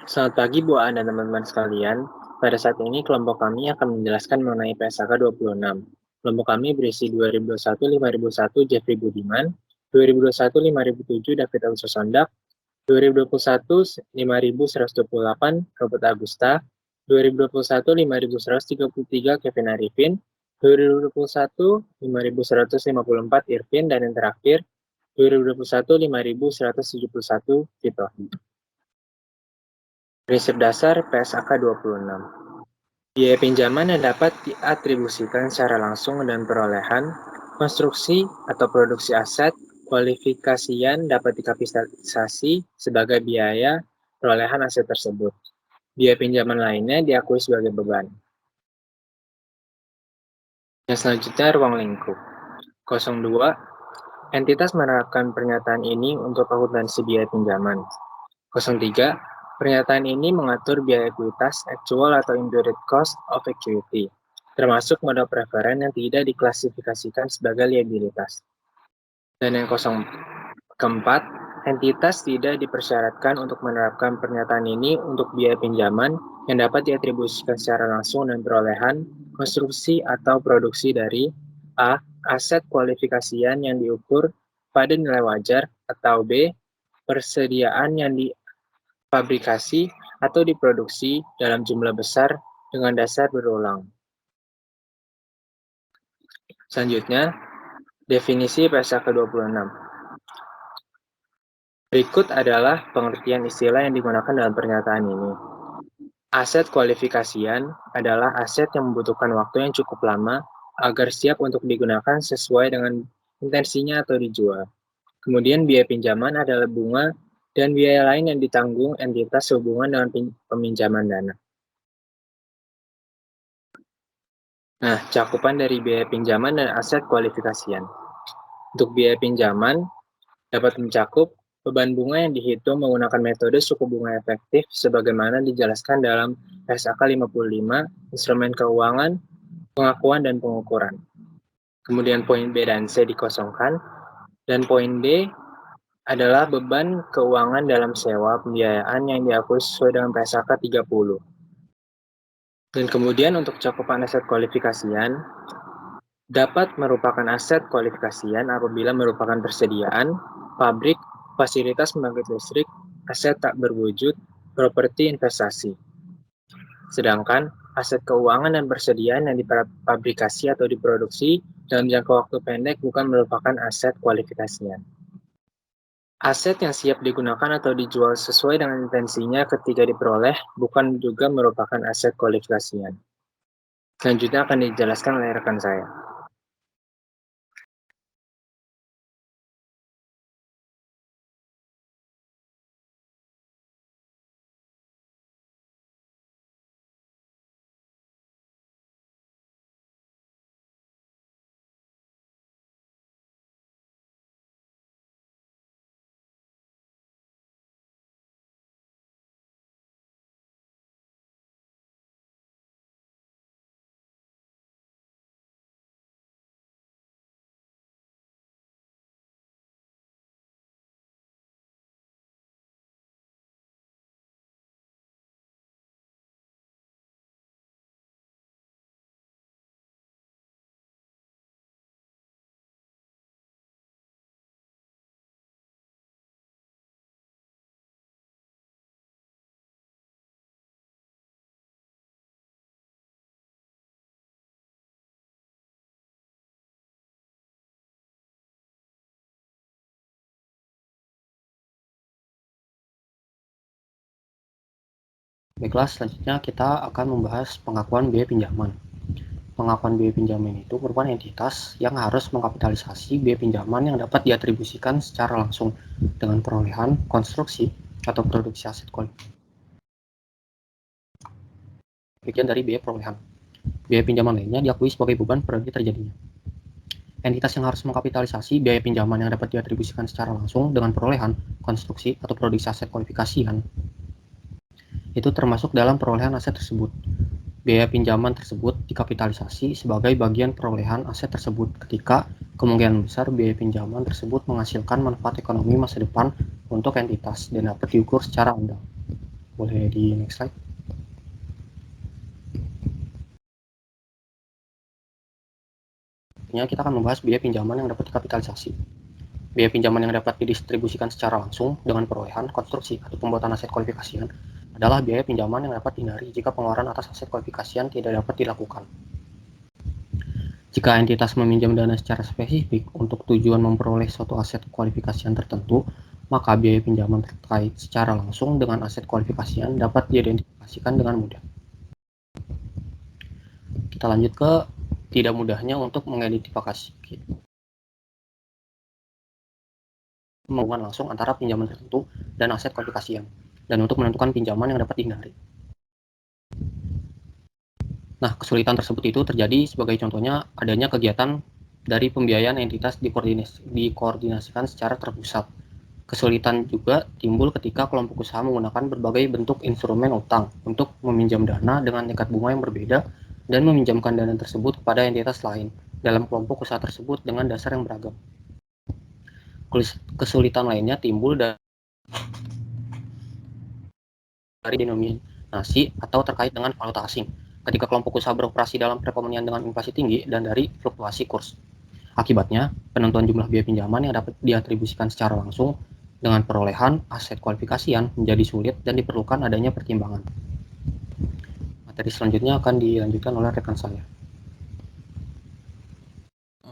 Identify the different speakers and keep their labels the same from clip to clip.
Speaker 1: Selamat pagi Bu Aan dan teman-teman sekalian. Pada saat ini kelompok kami akan menjelaskan mengenai PSAK 26. Kelompok kami berisi 2021-5001 Jeffrey Budiman, 2021-5007 David Elsosondak, 2021-5128 Robert Agusta, 2021-5133 Kevin Arifin, 2021-5154 Irvin, dan yang terakhir 2021-5171 Tito. Prinsip dasar PSAK 26. Biaya pinjaman yang dapat diatribusikan secara langsung dan perolehan, konstruksi atau produksi aset, kualifikasian dapat dikapitalisasi sebagai biaya perolehan aset tersebut. Biaya pinjaman lainnya diakui sebagai beban. Yang selanjutnya ruang lingkup. 02. Entitas menerapkan pernyataan ini untuk akuntansi biaya pinjaman. 03. Pernyataan ini mengatur biaya ekuitas, actual atau imputed cost of equity, termasuk modal preferen yang tidak diklasifikasikan sebagai liabilitas. Dan yang keempat, entitas tidak dipersyaratkan untuk menerapkan pernyataan ini untuk biaya pinjaman yang dapat diatribusikan secara langsung dan perolehan, konstruksi atau produksi dari A. Aset kualifikasian yang diukur pada nilai wajar, atau B. Persediaan yang difabrikasi atau diproduksi dalam jumlah besar dengan dasar berulang. Selanjutnya, definisi PSAK 26. Berikut adalah pengertian istilah yang digunakan dalam pernyataan ini. Aset kualifikasian adalah aset yang membutuhkan waktu yang cukup lama agar siap untuk digunakan sesuai dengan intensinya atau dijual. Kemudian biaya pinjaman adalah bunga dan biaya lain yang ditanggung entitas sehubungan dengan peminjaman dana. Nah, cakupan dari biaya pinjaman dan aset kualifikasian. Untuk biaya pinjaman dapat mencakup beban bunga yang dihitung menggunakan metode suku bunga efektif sebagaimana dijelaskan dalam PSAK 55, instrumen keuangan, pengakuan dan pengukuran. Kemudian poin B dan C dikosongkan, dan poin D adalah beban keuangan dalam sewa pembiayaan yang diakui sesuai dengan PSAK 30. Dan kemudian untuk cakupan aset kualifikasian, dapat merupakan aset kualifikasian apabila merupakan persediaan, pabrik, fasilitas pembangkit listrik, aset tak berwujud, properti investasi. Sedangkan aset keuangan dan persediaan yang dipabrikasi atau diproduksi dalam jangka waktu pendek bukan merupakan aset kualifikasian. Aset yang siap digunakan atau dijual sesuai dengan intensinya ketika diperoleh bukan juga merupakan aset kualifikasian. Selanjutnya akan dijelaskan oleh rekan saya.
Speaker 2: Baiklah, selanjutnya kita akan membahas pengakuan biaya pinjaman. Pengakuan biaya pinjaman itu merupakan entitas yang harus mengkapitalisasi biaya pinjaman yang dapat diatribusikan secara langsung dengan perolehan, konstruksi, atau produksi aset bagian dari biaya perolehan. Biaya pinjaman lainnya diakui sebagai beban periode terjadinya. Entitas yang harus mengkapitalisasi biaya pinjaman yang dapat diatribusikan secara langsung dengan perolehan, konstruksi, atau produksi aset kualifikasian itu termasuk dalam perolehan aset tersebut. Biaya pinjaman tersebut dikapitalisasi sebagai bagian perolehan aset tersebut ketika kemungkinan besar biaya pinjaman tersebut menghasilkan manfaat ekonomi masa depan untuk entitas dan dapat diukur secara andal. Boleh di next slide. Kita akan membahas biaya pinjaman yang dapat dikapitalisasi. Biaya pinjaman yang dapat didistribusikan secara langsung dengan perolehan, konstruksi, atau pembuatan aset kualifikasian adalah biaya pinjaman yang dapat dihindari jika pengeluaran atas aset kualifikasian tidak dapat dilakukan. Jika entitas meminjam dana secara spesifik untuk tujuan memperoleh suatu aset kualifikasian tertentu, maka biaya pinjaman terkait secara langsung dengan aset kualifikasian dapat diidentifikasikan dengan mudah. Kita lanjut ke tidak mudahnya untuk mengidentifikasi hubungan langsung antara pinjaman tertentu dan aset kualifikasian, dan untuk menentukan pinjaman yang dapat dihindari. Nah, kesulitan tersebut itu terjadi sebagai contohnya adanya kegiatan dari pembiayaan entitas dikoordinasikan secara terpusat. Kesulitan juga timbul ketika kelompok usaha menggunakan berbagai bentuk instrumen utang untuk meminjam dana dengan tingkat bunga yang berbeda dan meminjamkan dana tersebut kepada entitas lain dalam kelompok usaha tersebut dengan dasar yang beragam. Kesulitan lainnya timbul dari denominasi atau terkait dengan valuta asing ketika kelompok usaha beroperasi dalam perekonomian dengan inflasi tinggi dan dari fluktuasi kurs. Akibatnya, penentuan jumlah biaya pinjaman yang dapat diatribusikan secara langsung dengan perolehan aset kualifikasian menjadi sulit dan diperlukan adanya pertimbangan. Materi selanjutnya akan dilanjutkan oleh rekan saya.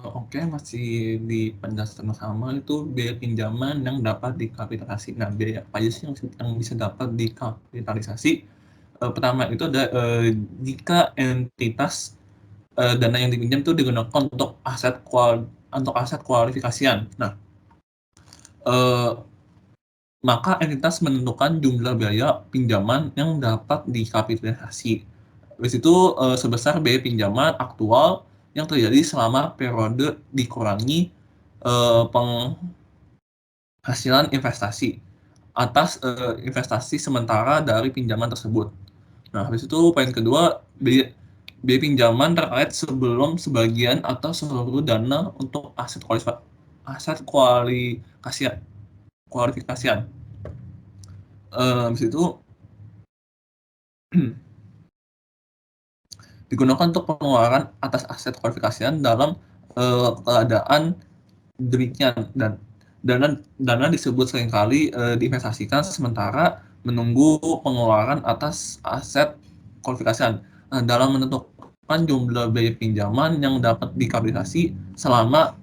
Speaker 3: Oke, masih di penjelasan sama itu biaya pinjaman yang dapat dikapitalisasi. Nah, biaya apa aja sih yang bisa dapat dikapitalisasi? Pertama itu ada jika entitas dana yang dipinjam itu digunakan untuk aset kualifikasian. Nah, maka entitas menentukan jumlah biaya pinjaman yang dapat dikapitalisasi. Di situ sebesar biaya pinjaman aktual yang terjadi selama periode dikurangi penghasilan investasi atas investasi sementara dari pinjaman tersebut. Nah, habis itu poin kedua, biaya pinjaman terkait sebelum sebagian atau seluruh dana untuk aset kualifikasian. Habis itu digunakan untuk pengeluaran atas aset kualifikasian dalam keadaan demikian, dan dana disebut seringkali diinvestasikan sementara menunggu pengeluaran atas aset kualifikasian. Nah, dalam menentukan jumlah biaya pinjaman yang dapat dikapitalisasi selama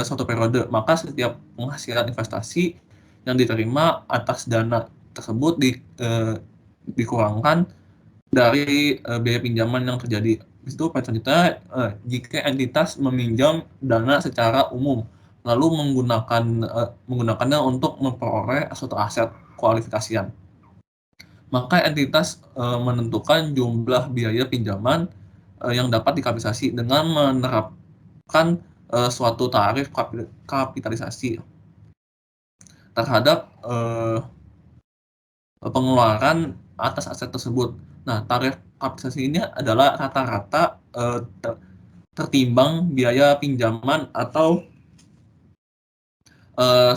Speaker 3: suatu periode, maka setiap penghasilan investasi yang diterima atas dana tersebut dikurangkan dari biaya pinjaman yang terjadi. Itu poin selanjutnya, jika entitas meminjam dana secara umum lalu menggunakannya untuk memperoleh suatu aset kualifikasian, maka entitas menentukan jumlah biaya pinjaman yang dapat dikapitalisasi dengan menerapkan suatu tarif kapitalisasi terhadap pengeluaran atas aset tersebut. Nah, tarif kapitalisasi ini adalah rata-rata tertimbang biaya pinjaman atau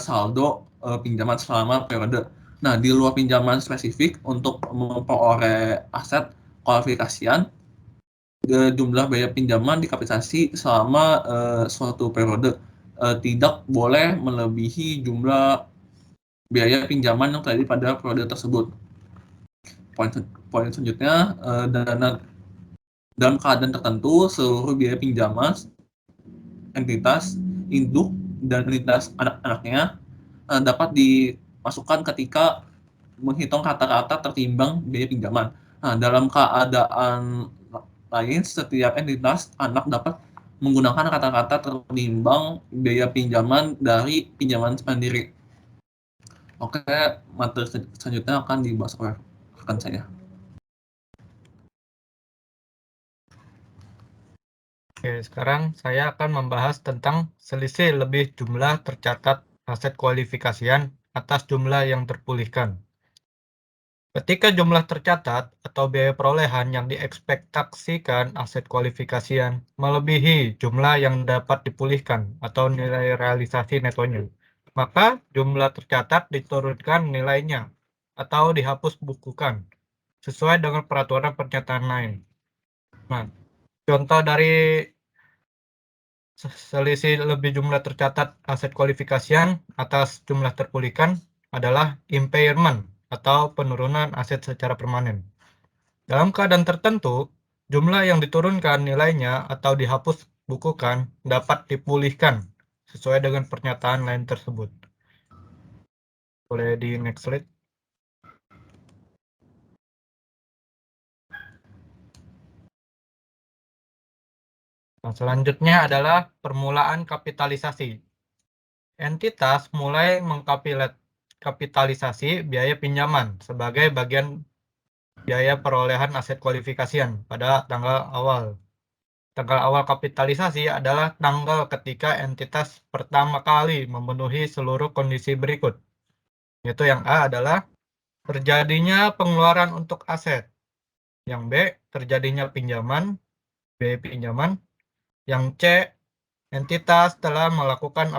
Speaker 3: saldo pinjaman selama periode. Nah, di luar pinjaman spesifik untuk memperoleh aset kualifikasian, jumlah biaya pinjaman dikapitalisasi selama suatu periode tidak boleh melebihi jumlah biaya pinjaman yang terjadi pada periode tersebut. Poin selanjutnya, dalam keadaan tertentu seluruh biaya pinjaman entitas induk dan entitas anak-anaknya dapat dimasukkan ketika menghitung rata-rata tertimbang biaya pinjaman. Nah, dalam keadaan lain, setiap entitas anak dapat menggunakan kata-kata tertimbang biaya pinjaman dari pinjaman sendiri. Oke, materi selanjutnya akan dibahas oleh rekan saya.
Speaker 4: Oke, sekarang saya akan membahas tentang selisih lebih jumlah tercatat aset kualifikasian atas jumlah yang terpulihkan. Ketika jumlah tercatat atau biaya perolehan yang diekspektasikan aset kualifikasian melebihi jumlah yang dapat dipulihkan atau nilai realisasi netonya, maka jumlah tercatat diturunkan nilainya atau dihapus bukukan sesuai dengan peraturan pernyataan lain. Nah, contoh dari selisih lebih jumlah tercatat aset kualifikasian atas jumlah terpulihkan adalah impairment atau penurunan aset secara permanen. Dalam keadaan tertentu, jumlah yang diturunkan nilainya atau dihapus bukukan dapat dipulihkan sesuai dengan pernyataan lain tersebut. Boleh di next slide. Nah, selanjutnya adalah permulaan kapitalisasi. Entitas mulai mengkapitalisasi biaya pinjaman sebagai bagian biaya perolehan aset kualifikasian pada tanggal awal. Tanggal awal kapitalisasi adalah tanggal ketika entitas pertama kali memenuhi seluruh kondisi berikut. Yaitu yang A adalah terjadinya pengeluaran untuk aset. Yang B, terjadinya pinjaman, biaya pinjaman. Yang C, entitas telah melakukan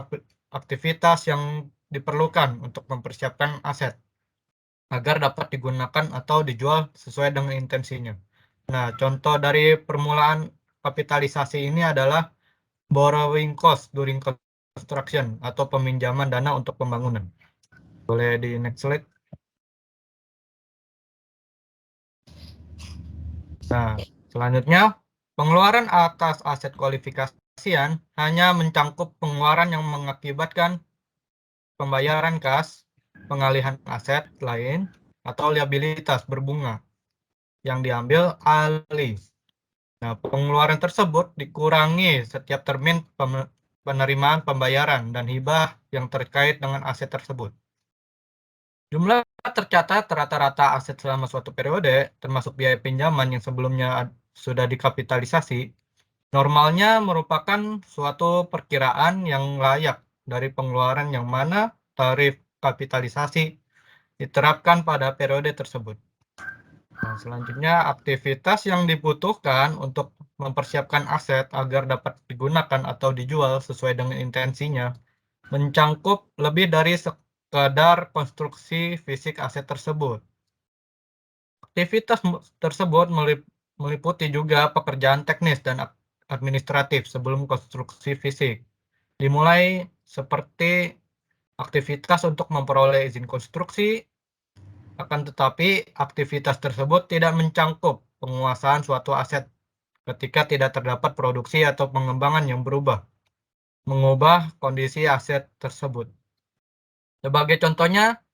Speaker 4: aktivitas yang diperlukan untuk mempersiapkan aset agar dapat digunakan atau dijual sesuai dengan intensinya. Nah, contoh dari permulaan kapitalisasi ini adalah borrowing cost during construction atau peminjaman dana untuk pembangunan. Boleh di next slide. Nah, selanjutnya, pengeluaran atas aset kualifikasian hanya mencangkup pengeluaran yang mengakibatkan pembayaran kas, pengalihan aset lain, atau liabilitas berbunga yang diambil alih. Nah, pengeluaran tersebut dikurangi setiap termin penerimaan pembayaran dan hibah yang terkait dengan aset tersebut. Jumlah tercatat rata-rata aset selama suatu periode, termasuk biaya pinjaman yang sebelumnya sudah dikapitalisasi, normalnya merupakan suatu perkiraan yang layak dari pengeluaran yang mana tarif kapitalisasi diterapkan pada periode tersebut. Nah, selanjutnya, aktivitas yang dibutuhkan untuk mempersiapkan aset agar dapat digunakan atau dijual sesuai dengan intensinya mencangkup lebih dari sekadar konstruksi fisik aset tersebut. Aktivitas tersebut meliputi juga pekerjaan teknis dan administratif sebelum konstruksi fisik. Dimulai seperti aktivitas untuk memperoleh izin konstruksi, akan tetapi aktivitas tersebut tidak mencangkup penguasaan suatu aset ketika tidak terdapat produksi atau pengembangan yang mengubah kondisi aset tersebut. Sebagai contohnya,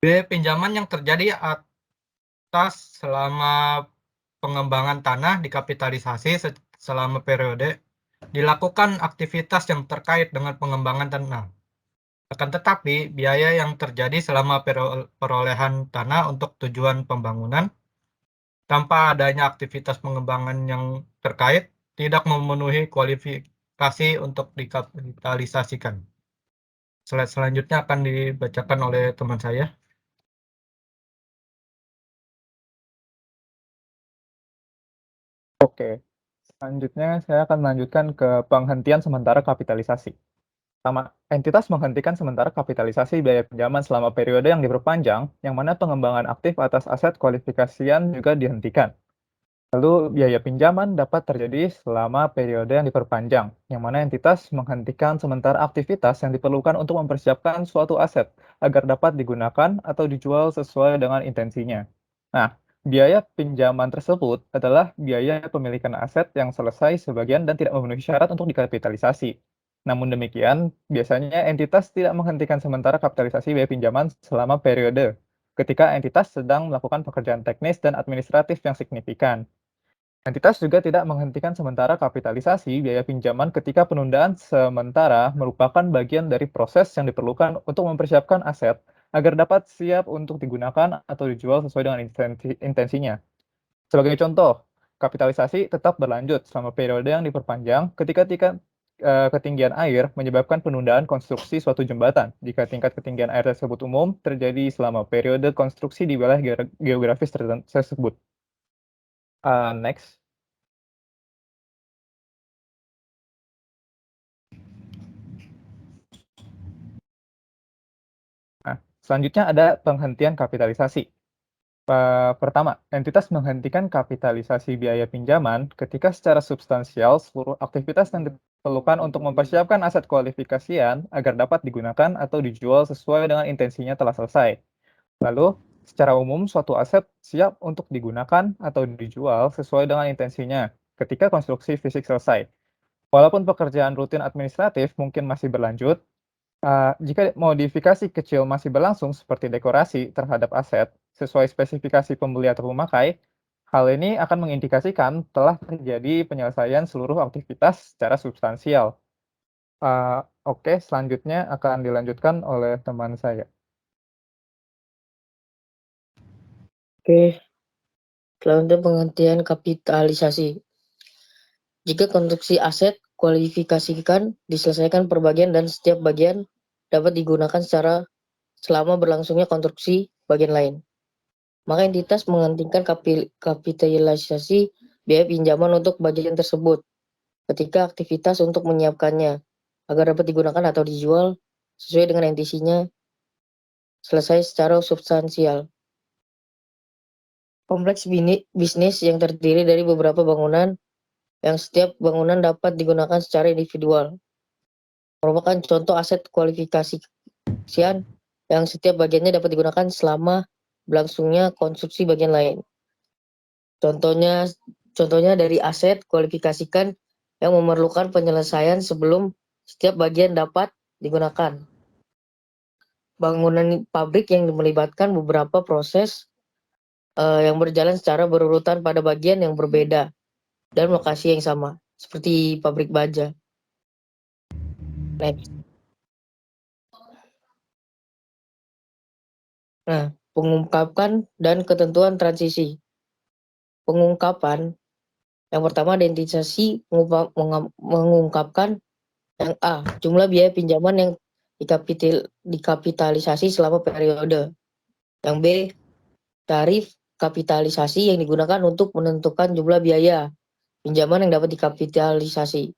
Speaker 4: biaya pinjaman yang terjadi atas selama pengembangan tanah dikapitalisasi selama periode dilakukan aktivitas yang terkait dengan pengembangan tanah. Akan tetapi, biaya yang terjadi selama perolehan tanah untuk tujuan pembangunan tanpa adanya aktivitas pengembangan yang terkait tidak memenuhi kualifikasi untuk dikapitalisasikan. Slide selanjutnya akan dibacakan oleh teman saya.
Speaker 5: Oke, selanjutnya saya akan melanjutkan ke penghentian sementara kapitalisasi. Pertama, entitas menghentikan sementara kapitalisasi biaya pinjaman selama periode yang diperpanjang, yang mana pengembangan aktif atas aset kualifikasian juga dihentikan. Lalu, biaya pinjaman dapat terjadi selama periode yang diperpanjang, yang mana entitas menghentikan sementara aktivitas yang diperlukan untuk mempersiapkan suatu aset agar dapat digunakan atau dijual sesuai dengan intensinya. Nah, biaya pinjaman tersebut adalah biaya pemilikan aset yang selesai sebagian dan tidak memenuhi syarat untuk dikapitalisasi. Namun demikian, biasanya entitas tidak menghentikan sementara kapitalisasi biaya pinjaman selama periode, ketika entitas sedang melakukan pekerjaan teknis dan administratif yang signifikan. Entitas juga tidak menghentikan sementara kapitalisasi biaya pinjaman ketika penundaan sementara merupakan bagian dari proses yang diperlukan untuk mempersiapkan aset agar dapat siap untuk digunakan atau dijual sesuai dengan intensinya. Sebagai contoh, kapitalisasi tetap berlanjut selama periode yang diperpanjang ketika ketinggian air menyebabkan penundaan konstruksi suatu jembatan jika tingkat ketinggian air tersebut umum terjadi selama periode konstruksi di wilayah geografis tersebut. Next. Nah, Selanjutnya ada penghentian kapitalisasi. Pertama, entitas menghentikan kapitalisasi biaya pinjaman ketika secara substansial seluruh aktivitas yang diperlukan untuk mempersiapkan aset kualifikasian agar dapat digunakan atau dijual sesuai dengan intensinya telah selesai. Lalu, secara umum suatu aset siap untuk digunakan atau dijual sesuai dengan intensinya ketika konstruksi fisik selesai. Walaupun pekerjaan rutin administratif mungkin masih berlanjut, jika modifikasi kecil masih berlangsung seperti dekorasi terhadap aset sesuai spesifikasi pembeli atau pemakai, hal ini akan mengindikasikan telah terjadi penyelesaian seluruh aktivitas secara substansial. Oke, selanjutnya akan dilanjutkan oleh teman saya.
Speaker 6: Oke, selanjutnya penghentian kapitalisasi. Jika konstruksi aset kualifikasikan diselesaikan per bagian dan setiap bagian dapat digunakan selama berlangsungnya konstruksi bagian lain, maka entitas menghentikan kapitalisasi biaya pinjaman untuk bagian tersebut ketika aktivitas untuk menyiapkannya agar dapat digunakan atau dijual sesuai dengan intensinya selesai secara substansial. Kompleks bisnis yang terdiri dari beberapa bangunan yang setiap bangunan dapat digunakan secara individual merupakan contoh aset kualifikasian yang setiap bagiannya dapat digunakan selama berlangsungnya konstruksi bagian lain. Contohnya dari aset kualifikasikan yang memerlukan penyelesaian sebelum setiap bagian dapat digunakan. Bangunan pabrik yang melibatkan beberapa proses yang berjalan secara berurutan pada bagian yang berbeda dan lokasi yang sama, seperti pabrik baja. Next. Nah, pengungkapan dan ketentuan transisi. Pengungkapan yang pertama, identifikasi mengungkapkan yang A, jumlah biaya pinjaman yang dikapitalisasi selama periode. Yang B, tarif kapitalisasi yang digunakan untuk menentukan jumlah biaya pinjaman yang dapat dikapitalisasi.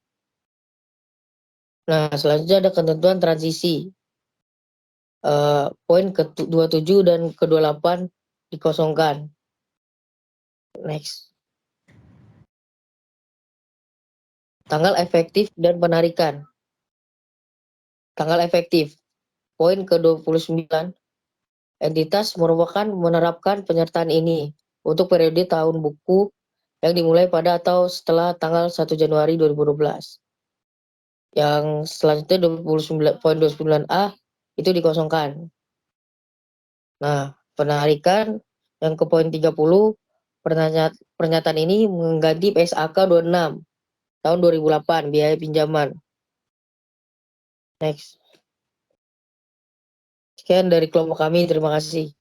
Speaker 6: Nah, selanjutnya ada ketentuan transisi. Poin ke-27 dan ke-28 dikosongkan. Next. Tanggal efektif dan penarikan. Tanggal efektif. Poin ke-29. Entitas menerapkan penyertaan ini untuk periode tahun buku yang dimulai pada atau setelah tanggal 1 Januari 2012. Yang selanjutnya 29.29a itu dikosongkan. Nah, penarikan yang ke poin 30, pernyataan ini mengganti PSAK 26 tahun 2008 biaya pinjaman. Next. Sekian dari kelompok kami, terima kasih.